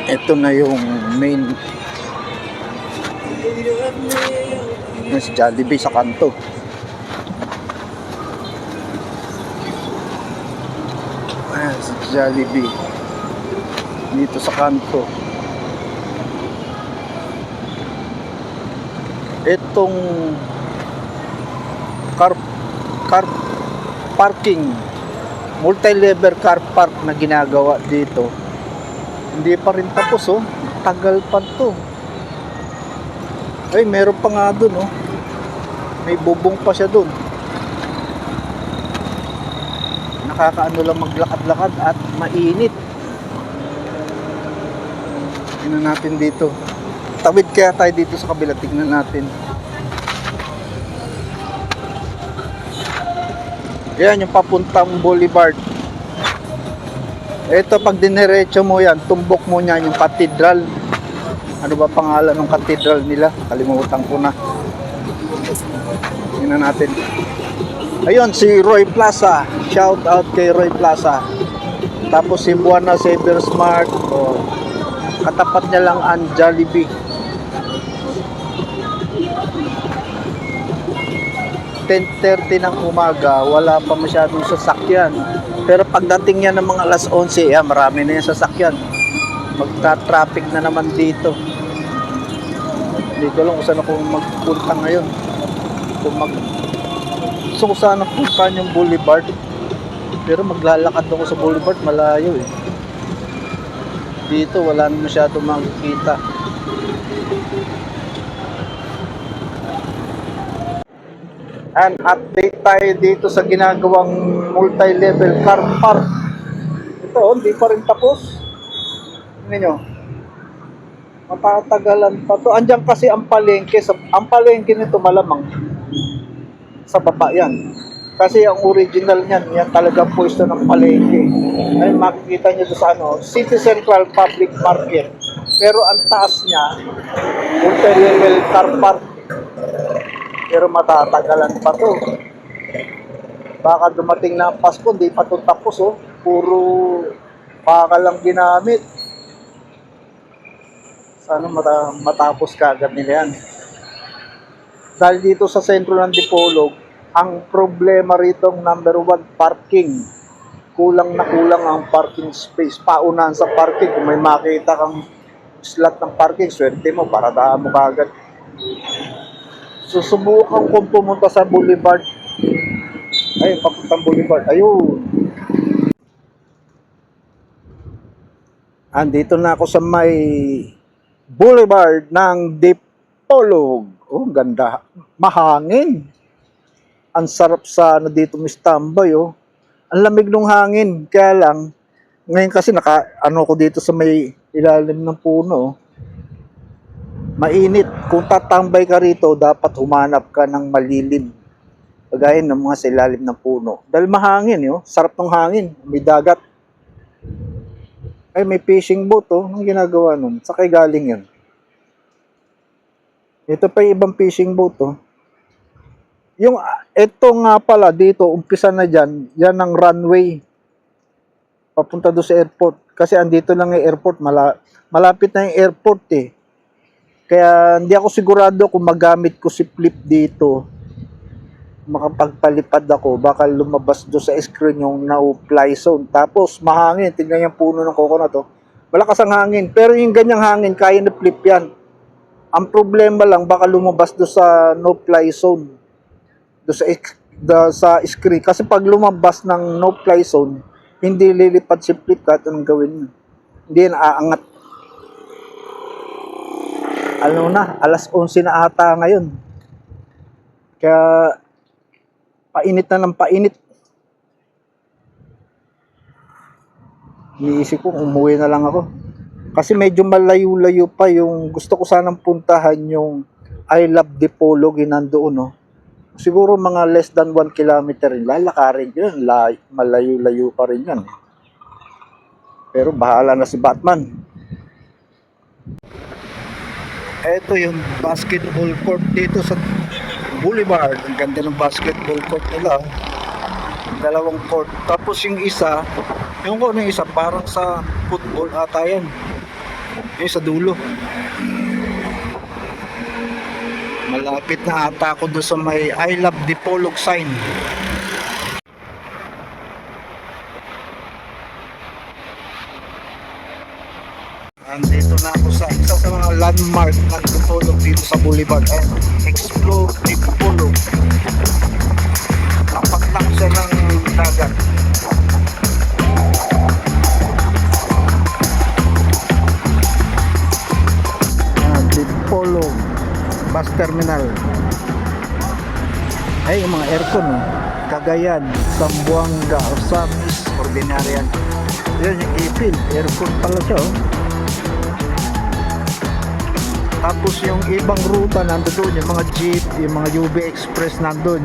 Ito na yung main mas Jollibee sa kanto. Ayan, sa Jollibee dito sa kanto. Itong car parking, multi-level car park na ginagawa dito, hindi pa rin tapos oh. Tagal pa to. Ay, meron pa nga dun oh. May bubong pa siya dun. Nakakaano lang maglakad-lakad at mainit. Tingnan natin dito. Tawid kaya tayo dito sa kabila. Tingnan natin. Yan yung papuntang Boulevard. Ito pag diniretso mo yan, tumbok mo niyan yung cathedral. Ano ba pangalan ng cathedral nila? Kalimutan ko na. Tingnan natin. Ayun, si Roy Plaza. Shout out kay Roy Plaza. Tapos si Buana Saver Smart. Oh, katapat niya lang ang Jollibee. 10:30 ng umaga, wala pa masyadong sasakyan. Pero pagdating niya ng mga alas 11, marami na yung sasakyan. Magta-traffic na naman dito. Hindi ko lang kung saan ako magpunta ngayon. Gusto ko sana puntahan yung Boulevard. Pero maglalakad ako sa Boulevard, malayo eh. Dito wala na masyadong makikita. And update tayo dito sa ginagawang multi-level car park. Ito, hindi pa rin tapos. Tingnan nyo. Matatagalan pa to. Andiyan kasi ang palengke. Ang palengke nito malamang sa baba yan. Kasi ang original niyan, yan talaga pwesto ng palengke. Ay makikita nyo doon sa City Central Public Market. Pero ang taas niya, multi-level car park. Pero matatagalan pa to. Baka dumating na ang Pasko, hindi pa to tapos oh. Puro baka lang ginamit. Sana matapos kagad nila yan. Dahil dito sa sentro ng Dipolog, ang problema rito number 1, parking. Kulang na kulang ang parking space. Paunahan sa parking, kung may makita kang slot ng parking, swerte mo para daan mo kagad. Susubukan kong pumunta sa Boulevard. Ayun, papuntang Boulevard. Ayun. Andito na ako sa may Boulevard ng Dipolog. Oh, ganda. Mahangin. Ang sarap sa dito mistambay oh. Ang lamig ng hangin. Kaya lang, ngayon kasi ko dito sa may ilalim ng puno oh. Mainit. Kung tatambay ka rito, dapat humanap ka ng malilim. Kagaya ng mga sa ilalim ng puno. Dahil mahangin, yun. Sarap ng hangin. May dagat. Ay, may fishing boat, oh. Anong ginagawa nun? Sakay galing yun. Ito pa yung ibang fishing boat, oh. Yung, ito nga pala, dito, umpisa na dyan. Yan ang runway. Papunta doon sa airport. Kasi andito lang yung airport. Malapit na yung airport, eh. Kaya hindi ako sigurado kung magamit ko si flip dito. Makapagpalipad ako, baka lumabas do sa screen yung no-fly zone. Tapos mahangin, tingnan yung puno ng coconut to. Malakas ang hangin, pero yung ganyang hangin kaya na flip yan. Ang problema lang baka lumabas do sa no-fly zone. Do sa screen. Kasi pag lumabas ng no-fly zone, hindi lilipad si flip kahit anong gawin mo. Hindi na aangat. Ano na, alas 11 na ata ngayon. Kaya, painit na ng painit. Iniisip ko, umuwi na lang ako. Kasi medyo malayo-layo pa yung gusto ko sanang puntahan yung I Love Dipolog, nandoon, no? siguro mga less than 1 kilometer rin. Lalakarin ko yun. Malayo-layo pa rin yan. Pero bahala na si Batman. Ito yung basketball court dito sa Boulevard. Ang ganda ng basketball court nila. Dalawang court. Tapos yung isa, yung ko yung isa parang sa football ata yan. Yung sa dulo. Malapit na ata ako doon sa may I love Dipolog sign. Andito na ako sa isa sa mga landmark ng Dipolog dito sa Boulevard. Explore Dipolog. Tapat lang siya ng dagat. Dipolog bus terminal. Ay, yung mga aircon, oh. Cagayan, Zamboanga, Osamis, Ordinarian. Yan yung ipil, aircon pala siya, oh. Tapos yung ibang ruta nandun, yung mga jeep, yung mga UB Express nandun.